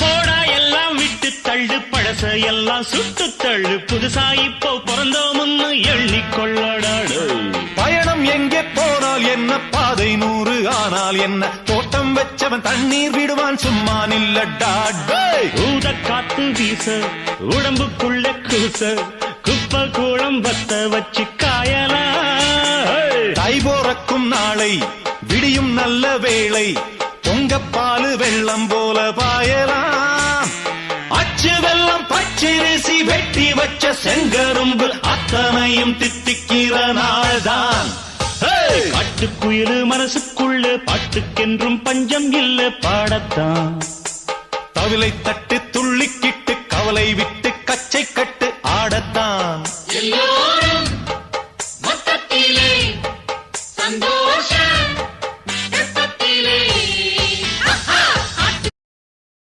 போடா எல்லாம் விட்டு தள்ளு பழச எல்லாம் சுட்டு தள்ளு புதுசா இப்போ பிறந்தோம்னு எண்ணிக்கொள்ளடாடு பயணம் எங்கே போனால் என்ன பாதை 100 ஆனால் என்ன தோட்டம் வச்சவன் தண்ணீர் விடுவான் சும்மா நில்லடா ஊத காத்து வீச உடம்புக்குள்ள கூச குப்பை கூளம் வத்த வச்சு காயலா தை போறக்கும் நாளை விடியும் நல்ல வேளை பொங்கப்பாலு வெள்ளம் போல பாயலாம் அச்சு வெள்ளம் பச்சரிசி வெட்டி வச்ச செங்கரும்பு அத்தனையும் தித்திக்கிற நாள்தான் காட்டுக்குயிலு மனசுக்குள்ள பாட்டுக்கென்றும் பஞ்சம் இல்ல பாடத்தான் தவிலை தட்டு துள்ளிக்கிட்டு கவலை விட்டு கச்சை கட்டு ஆடத்தான்